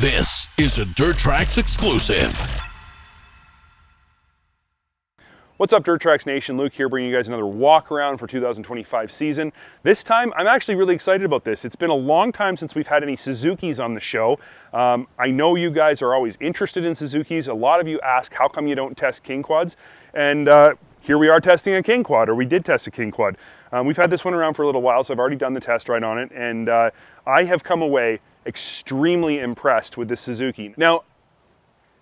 This is a Dirt Trax exclusive. What's up, Dirt Trax Nation? Luke here, bringing you guys another walk around for 2025 season. This time, I'm actually really excited about this. It's been a long time since we've had any Suzukis on the show. I know you guys are always interested in Suzukis. A lot of you ask, how come you don't test KingQuads? And here we are testing a KingQuad, or we did test a KingQuad. We've had this one around for a little while, so I've already done the test ride on it, and I have come away extremely impressed with this Suzuki. Now,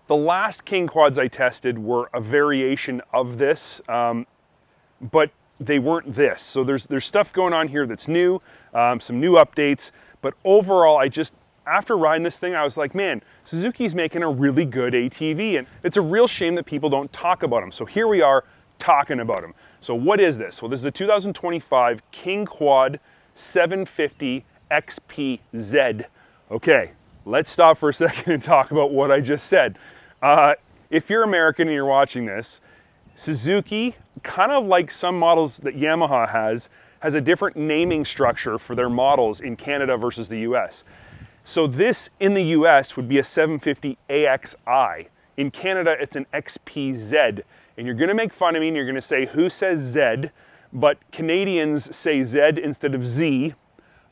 the last KingQuads I tested were a variation of this, but they weren't this. So there's stuff going on here that's new, some new updates, but overall, after riding this thing, I was like, man, Suzuki's making a really good ATV, and it's a real shame that people don't talk about them. So here we are talking about them. So what is this? Well, this is a 2025 KingQuad 750 XPZ. Okay, let's stop for a second and talk about what I just said. If you're American and you're watching this, Suzuki, kind of like some models that Yamaha has a different naming structure for their models in Canada versus the US. So this in the US would be a 750 AXI. In Canada, it's an XPZ. And you're gonna make fun of me and you're gonna say, who says Z? But Canadians say Z instead of Z.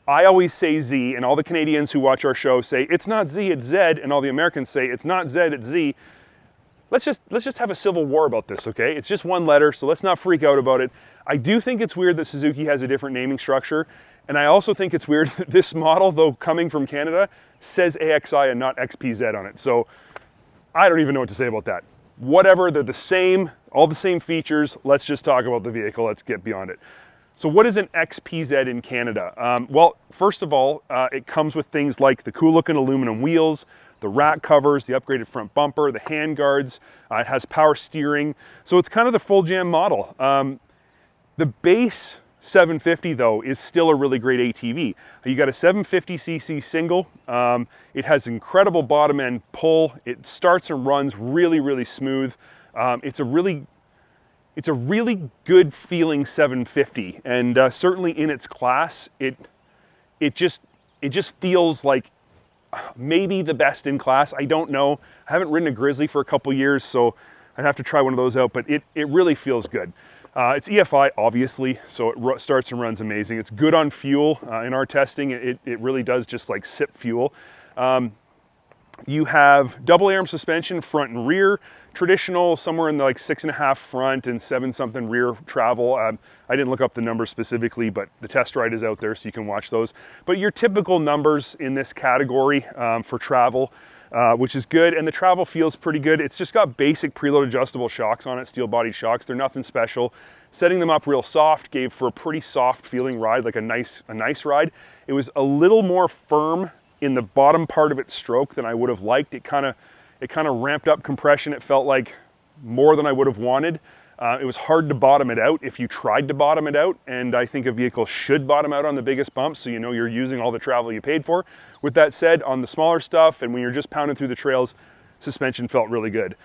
I always say Z, and all the Canadians who watch our show say, it's not Z, it's Z, and all the Americans say, it's not Z, it's Z. Let's just have a civil war about this, okay? It's just one letter, so let's not freak out about it. I do think it's weird that Suzuki has a different naming structure, and I also think it's weird that this model, though coming from Canada, says AXI and not XPZ on it. So I don't even know what to say about that. Whatever, they're the same, all the same features. Let's just talk about the vehicle. Let's get beyond it. So what is an XPZ in Canada? Well, first of all, it comes with things like the cool looking aluminum wheels, the rack covers, the upgraded front bumper, the hand guards. It has power steering. So it's kind of the full jam model. The base 750 though is still a really great ATV. You got a 750cc single. It has incredible bottom end pull. It starts and runs really, really smooth. It's a really good feeling 750, and certainly in its class, it just feels like maybe the best in class. I don't know. I haven't ridden a Grizzly for a couple years, so I'd have to try one of those out, but it really feels good. It's EFI, obviously, so it starts and runs amazing. It's good on fuel. In our testing, it really does just like sip fuel. You have double arm suspension front and rear, traditional somewhere in the like 6.5 front and 7 something rear travel. I didn't look up the numbers specifically, but the test ride is out there so you can watch those. But your typical numbers in this category for travel, which is good, and the travel feels pretty good. It's just got basic preload adjustable shocks on it, steel body shocks. They're nothing special. Setting them up real soft gave for a pretty soft feeling ride, like a nice ride. It was a little more firm in the bottom part of its stroke than I would have liked. It kind of ramped up compression. It felt like more than I would have wanted. It was hard to bottom it out if you tried to bottom it out, and I think a vehicle should bottom out on the biggest bumps so you know you're using all the travel you paid for. With that said, on the smaller stuff and when you're just pounding through the trails, suspension felt really good.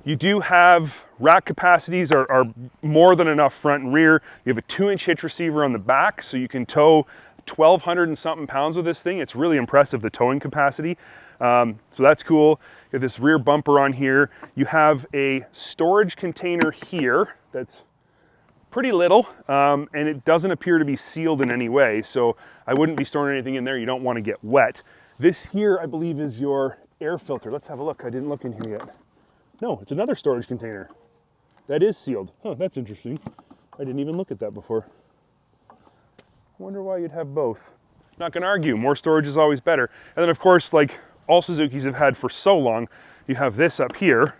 You do have rack capacities are more than enough front and rear. You have a 2-inch hitch receiver on the back, so you can tow 1,200 and something pounds with this thing. It's really impressive, the towing capacity. So that's cool. You have this rear bumper on here. You have a storage container here that's pretty little, and it doesn't appear to be sealed in any way, so I wouldn't be storing anything in there. You don't want to get wet. This here, I believe, is your air filter. Let's have a look. I didn't look in here yet. No, it's another storage container. That is sealed. Huh, that's interesting. I didn't even look at that before. Wonder why you'd have both. Not gonna argue, more storage is always better. And then of course, like all Suzukis have had for so long, you have this up here.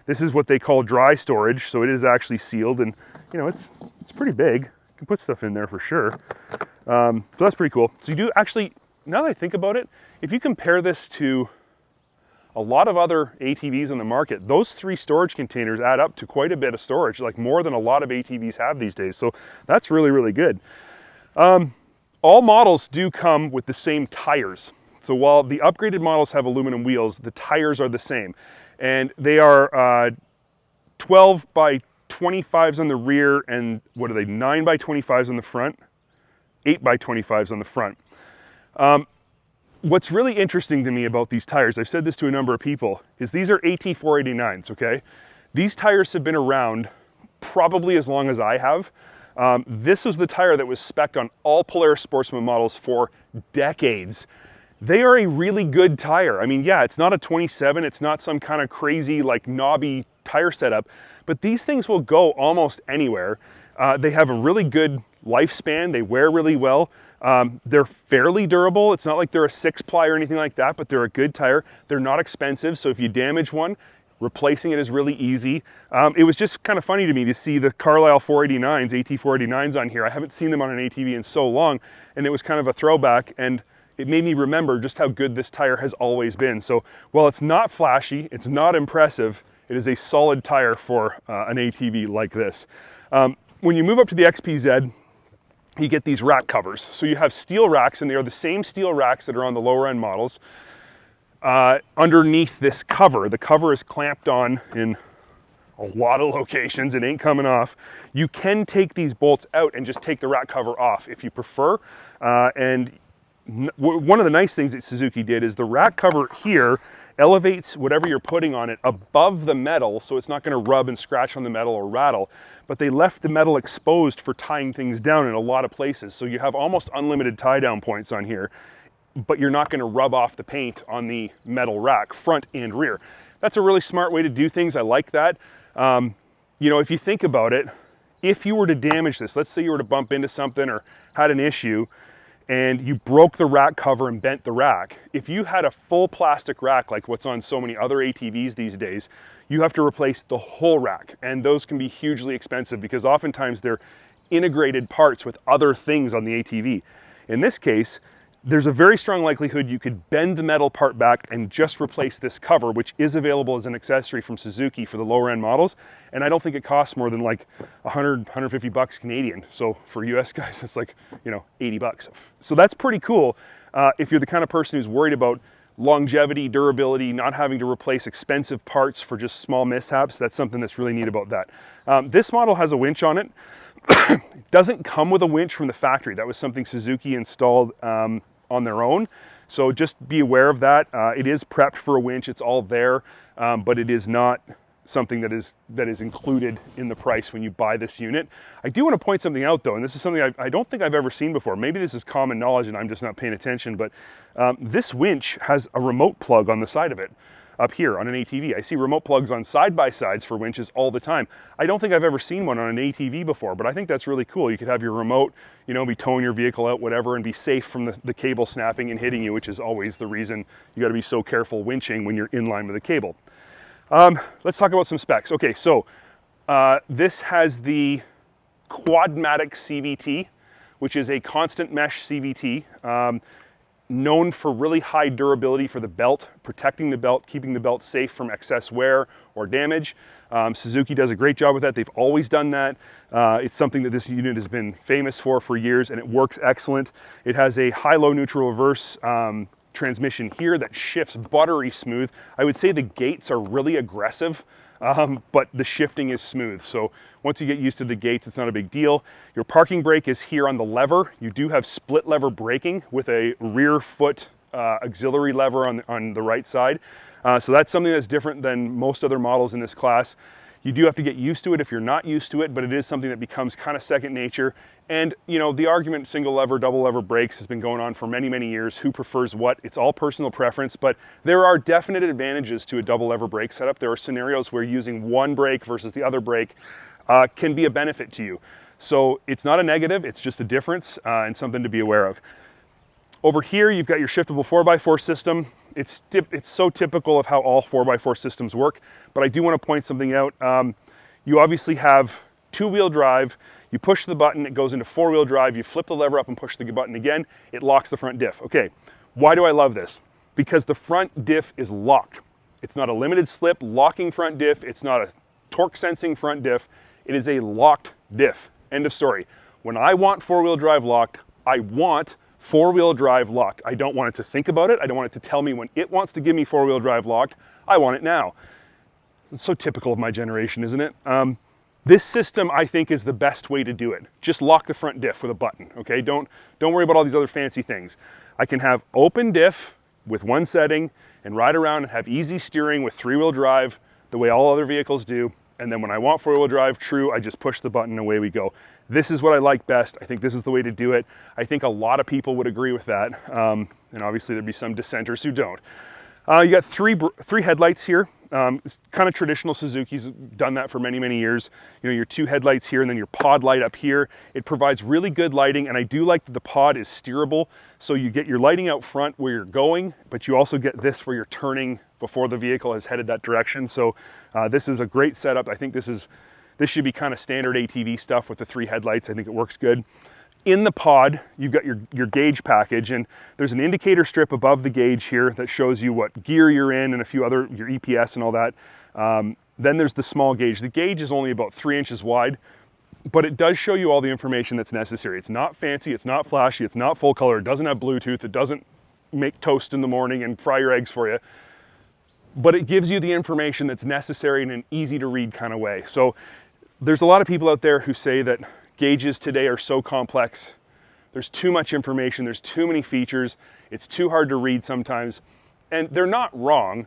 This is what they call dry storage, so it is actually sealed, and you know, it's pretty big. You can put stuff in there for sure. So that's pretty cool. So you do actually, now that I think about it, if you compare this to a lot of other ATVs on the market, those 3 storage containers add up to quite a bit of storage, like more than a lot of ATVs have these days. So that's really, really good. All models do come with the same tires. So while the upgraded models have aluminum wheels, the tires are the same. And they are 12 by 25s on the rear, and what are they, 9 by 25s on the front, 8 by 25s on the front. what's really interesting to me about these tires, I've said this to a number of people, is these are AT489s, okay? These tires have been around probably as long as I have. This was the tire that was spec'd on all Polaris Sportsman models for decades. They are a really good tire. I mean, yeah, it's not a 27, it's not some kind of crazy like knobby tire setup, but these things will go almost anywhere. They have a really good lifespan, they wear really well. They're fairly durable. It's not like they're a 6-ply or anything like that, but they're a good tire. They're not expensive, so if you damage one, replacing it is really easy. It was just kind of funny to me to see the Carlisle 489s, AT489s on here. I haven't seen them on an ATV in so long, and it was kind of a throwback, and it made me remember just how good this tire has always been. So while it's not flashy, it's not impressive, it is a solid tire for an ATV like this. When you move up to the XPZ, you get these rack covers. So you have steel racks, and they are the same steel racks that are on the lower end models. Underneath this cover, the cover is clamped on in a lot of locations, it ain't coming off. You can take these bolts out and just take the rack cover off if you prefer. One of the nice things that Suzuki did is the rack cover here elevates whatever you're putting on it above the metal, so it's not going to rub and scratch on the metal or rattle, but they left the metal exposed for tying things down in a lot of places, so you have almost unlimited tie down points on here, but you're not going to rub off the paint on the metal rack, front and rear. That's a really smart way to do things. I like that. You know, if you think about it, if you were to damage this, let's say you were to bump into something or had an issue, and you broke the rack cover and bent the rack, if you had a full plastic rack like what's on so many other ATVs these days, you have to replace the whole rack, and those can be hugely expensive because oftentimes they're integrated parts with other things on the ATV. In this case, there's a very strong likelihood you could bend the metal part back and just replace this cover, which is available as an accessory from Suzuki for the lower end models. And I don't think it costs more than like 100, 150 bucks Canadian. So for US guys, it's like, you know, 80 bucks. So that's pretty cool. If you're the kind of person who's worried about longevity, durability, not having to replace expensive parts for just small mishaps, that's something that's really neat about that. This model has a winch on it. It doesn't come with a winch from the factory. That was something Suzuki installed on their own. So just be aware of that. It is prepped for a winch, it's all there, but it is not something that is included in the price when you buy this unit. I do want to point something out though, and this is something I don't think I've ever seen before. Maybe this is common knowledge and I'm just not paying attention, but this winch has a remote plug on the side of it. Up here on an ATV. I see remote plugs on side-by-sides for winches all the time. I don't think I've ever seen one on an ATV before, but I think that's really cool. You could have your remote, you know, be towing your vehicle out, whatever, and be safe from the cable snapping and hitting you, which is always the reason you got to be so careful winching when you're in line with the cable. Let's talk about some specs. Okay, so this has the Quadmatic CVT, which is a constant mesh CVT. Known for really high durability for the belt, protecting the belt, keeping the belt safe from excess wear or damage. Suzuki does a great job with that. They've always done that. It's something that this unit has been famous for years, and it works excellent. It has a high-low neutral reverse transmission here that shifts buttery smooth. I would say the gates are really aggressive, but the shifting is smooth. So once you get used to the gates, it's not a big deal. Your parking brake is here on the lever. You do have split lever braking with a rear foot auxiliary lever on the right side. So that's something that's different than most other models in this class. You do have to get used to it if you're not used to it, but it is something that becomes kind of second nature. And you know, the argument single lever, double lever brakes has been going on for many, many years. Who prefers what? It's all personal preference, but there are definite advantages to a double lever brake setup. There are scenarios where using one brake versus the other brake can be a benefit to you. So it's not a negative, it's just a difference and something to be aware of. Over here, you've got your shiftable 4x4 system. It's so typical of how all 4x4 systems work, but I do want to point something out. You obviously have two-wheel drive. You push the button, it goes into four-wheel drive. You flip the lever up and push the button again, it locks the front diff. Okay, why do I love this? Because the front diff is locked. It's not a limited slip locking front diff. It's not a torque sensing front diff. It is a locked diff. End of story. When I want four-wheel drive locked, I want four-wheel drive locked. I don't want it to think about it. I don't want it to tell me when it wants to give me four-wheel drive locked. I want it now. It's so typical of my generation, isn't it? This system, I think, is the best way to do it. Just lock the front diff with a button, okay? Don't worry about all these other fancy things. I can have open diff with one setting and ride around and have easy steering with 3-wheel drive the way all other vehicles do. And then when I want 4-wheel drive, true, I just push the button and away we go. This is what I like best. I think this is the way to do it. I think a lot of people would agree with that. And obviously there'd be some dissenters who don't. You got three headlights here. Kind of traditional. Suzuki's done that for many, many years. You know, your 2 headlights here and then your pod light up here. It provides really good lighting, and I do like that the pod is steerable. So you get your lighting out front where you're going, but you also get this where you're turning before the vehicle has headed that direction. So this is a great setup. I think this should be kind of standard ATV stuff with the 3 headlights. I think it works good. In the pod, you've got your gauge package, and there's an indicator strip above the gauge here that shows you what gear you're in and a few other, your EPS and all that. Then there's the small gauge. The gauge is only about 3 inches wide, but it does show you all the information that's necessary. It's not fancy, it's not flashy, it's not full color, it doesn't have Bluetooth, it doesn't make toast in the morning and fry your eggs for you, but it gives you the information that's necessary in an easy to read kind of way. So there's a lot of people out there who say that gauges today are so complex. There's too much information, there's too many features, it's too hard to read sometimes, and they're not wrong.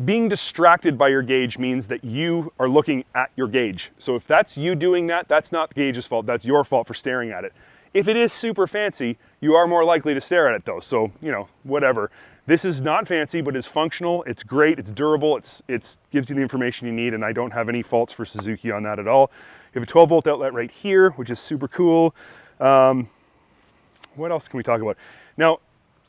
Being distracted by your gauge means that you are looking at your gauge. So if that's you doing that, that's not the gauge's fault, that's your fault for staring at it. If it is super fancy, you are more likely to stare at it though, so, you know, whatever. This is not fancy, but it's functional, it's great, it's durable, it gives you the information you need, and I don't have any faults for Suzuki on that at all. You have a 12-volt outlet right here, which is super cool. What else can we talk about? Now,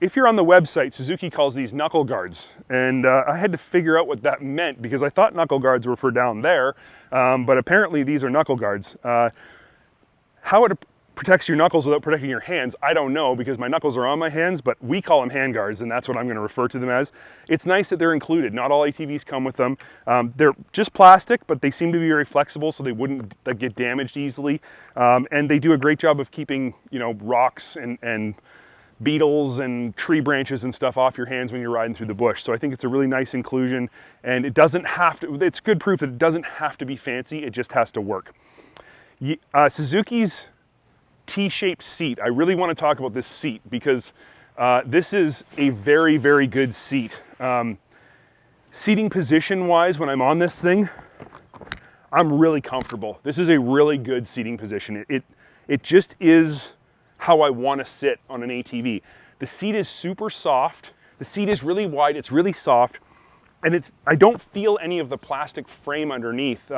if you're on the website, Suzuki calls these knuckle guards, and I had to figure out what that meant because I thought knuckle guards were for down there, but apparently these are knuckle guards. How it protects your knuckles without protecting your hands, I don't know, because my knuckles are on my hands, but we call them hand guards, and that's what I'm going to refer to them as. It's nice that they're included. Not all ATVs come with them. They're just plastic, but they seem to be very flexible, so they wouldn't get damaged easily. And they do a great job of keeping, you know, rocks and beetles and tree branches and stuff off your hands when you're riding through the bush. So I think it's a really nice inclusion, and it doesn't have to, it's good proof that it doesn't have to be fancy, it just has to work. Suzuki's T-shaped seat. I really want to talk about this seat because this is a very, very good seat. Seating position wise, when I'm on this thing, I'm really comfortable. This is a really good seating position. It just is how I want to sit on an ATV. The seat is super soft. The seat is really wide. It's really soft. And I don't feel any of the plastic frame underneath.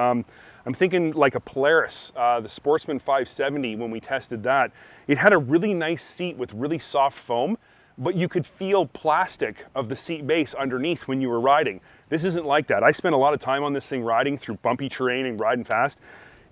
I'm thinking like a Polaris, the Sportsman 570, when we tested that. It had a really nice seat with really soft foam, but you could feel plastic of the seat base underneath when you were riding. This isn't like that. I spent a lot of time on this thing riding through bumpy terrain and riding fast.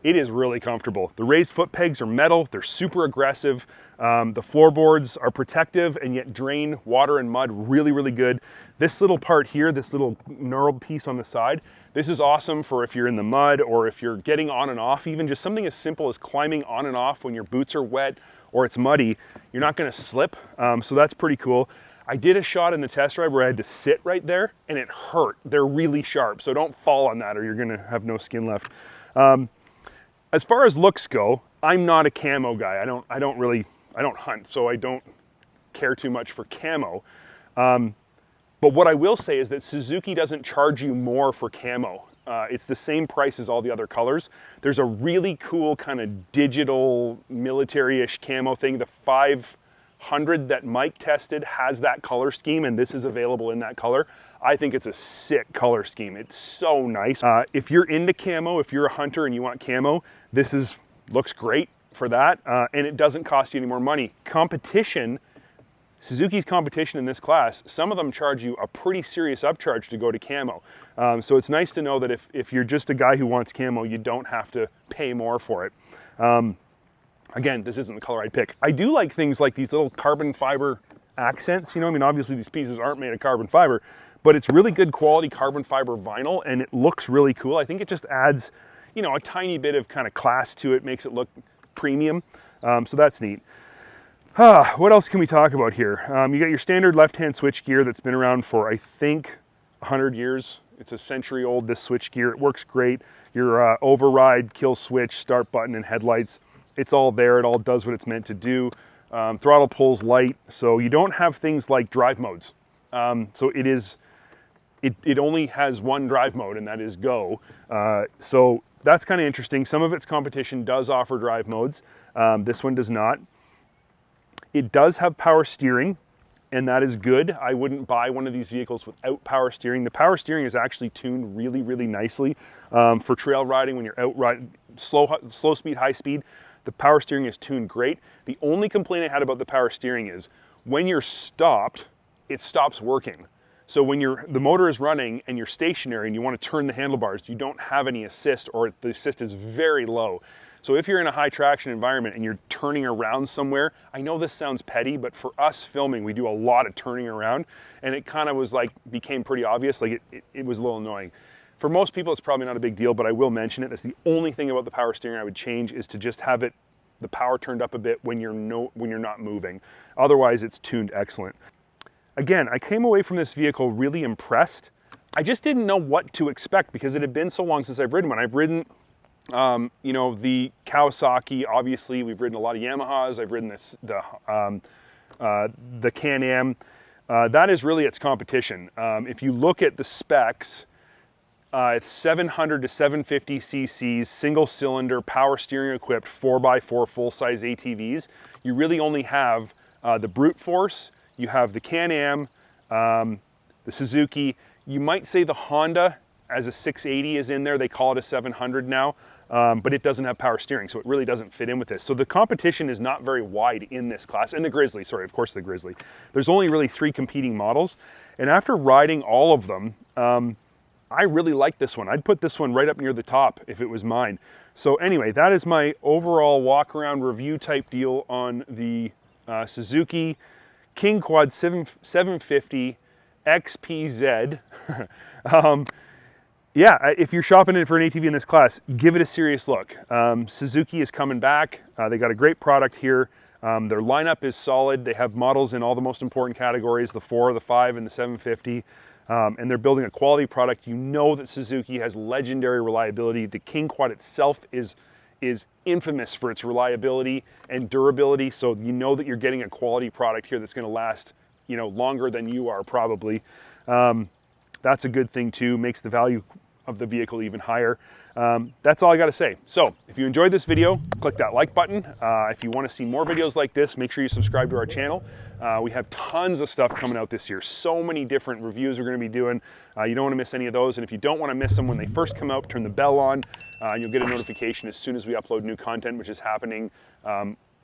It is really comfortable. The raised foot pegs are metal, they're super aggressive. The floorboards are protective and yet drain water and mud really, really good. This little part here, this little knurled piece on the side, this is awesome for if you're in the mud or if you're getting on and off, even just something as simple as climbing on and off when your boots are wet or it's muddy, you're not gonna slip, so that's pretty cool. I did a shot in the test ride where I had to sit right there and it hurt. They're really sharp, so don't fall on that or you're gonna have no skin left. As far as looks go, I'm not a camo guy. I don't hunt, so I don't care too much for camo. But what I will say is that Suzuki doesn't charge you more for camo. It's the same price as all the other colors. There's a really cool kind of digital military-ish camo thing. The 500 that Mike tested has that color scheme, and this is available in that color. I think it's a sick color scheme. It's so nice. If you're into camo, if you're a hunter and you want camo, this looks great for that, and it doesn't cost you any more money. Competition, Suzuki's competition in this class, some of them charge you a pretty serious upcharge to go to camo. So it's nice to know that if you're just a guy who wants camo, you don't have to pay more for it. Again, this isn't the color I'd pick. I do like things like these little carbon fiber accents. You know, I mean, obviously these pieces aren't made of carbon fiber, but it's really good quality carbon fiber vinyl, and it looks really cool. I think it just adds, you know, a tiny bit of kind of class to it, makes it look premium. So that's neat. What else can we talk about here? You got your standard left-hand switch gear that's been around for, I think, 100 years. It's a century old, this switch gear. It works great. Your override, kill switch, start button, and headlights, it's all there. It all does what it's meant to do. throttle pulls light, so you don't have things like drive modes. So it only has one drive mode, and that is go. So that's kind of interesting. Some of its competition does offer drive modes. This one does not. It does have power steering, and that is good. I wouldn't buy one of these vehicles without power steering. The power steering is actually tuned really, really nicely for trail riding when you're out riding, slow speed, high speed. The power steering is tuned great. The only complaint I had about the power steering is when you're stopped, it stops working. So when the motor is running and you're stationary and you want to turn the handlebars, you don't have any assist, or the assist is very low. So if you're in a high traction environment and you're turning around somewhere, I know this sounds petty, but for us filming, we do a lot of turning around, and it kind of was like, became pretty obvious, like it was a little annoying. For most people, it's probably not a big deal, but I will mention it. That's the only thing about the power steering I would change, is to just have the power turned up a bit when you're not moving. Otherwise, it's tuned excellent. Again, I came away from this vehicle really impressed. I just didn't know what to expect because it had been so long since I've ridden one. I've ridden, you know, the Kawasaki. Obviously, we've ridden a lot of Yamahas. I've ridden the Can-Am. That is really its competition. If you look at the specs, it's 700 to 750 cc's, single cylinder, power steering equipped, 4x4 full-size ATVs. You really only have the brute force, you have the Can-Am, the Suzuki. You might say the Honda as a 680 is in there. They call it a 700 now, but it doesn't have power steering, so it really doesn't fit in with this. So the competition is not very wide in this class. And the Grizzly, sorry, of course the Grizzly. There's only really 3 competing models. And after riding all of them, I really like this one. I'd put this one right up near the top if it was mine. So anyway, that is my overall walk around review type deal on the Suzuki KingQuad 750 XPZ. Yeah, if you're shopping it for an ATV in this class, give it a serious look. Suzuki is coming back. They got a great product here. Their lineup is solid. They have models in all the most important categories, the 4, the 5, and the 750. And they're building a quality product. You know that Suzuki has legendary reliability. The KingQuad itself is infamous for its reliability and durability. So you know that you're getting a quality product here that's going to last, you know, longer than you are probably. That's a good thing too. Makes the value of the vehicle even higher. That's all I got to say. So if you enjoyed this video, click that like button. If you want to see more videos like this, make sure you subscribe to our channel. We have tons of stuff coming out this year. So many different reviews we're going to be doing. You don't want to miss any of those. And if you don't want to miss them when they first come out, turn the bell on. And you'll get a notification as soon as we upload new content, which is happening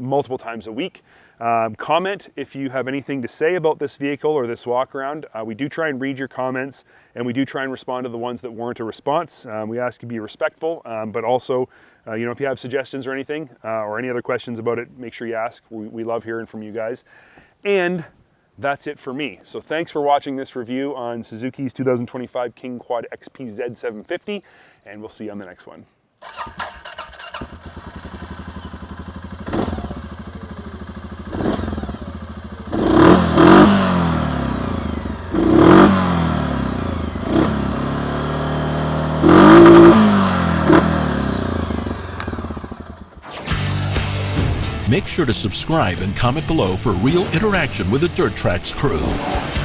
multiple times a week. Comment if you have anything to say about this vehicle or this walk around. We do try and read your comments, and we do try and respond to the ones that warrant a response. We ask you to be respectful, but also, you know, if you have suggestions or anything, or any other questions about it, make sure you ask. We love hearing from you guys. And that's it for me. So thanks for watching this review on Suzuki's 2025 KingQuad XPZ 750, and we'll see you on the next one. Make sure to subscribe and comment below for real interaction with the Dirt Trax crew.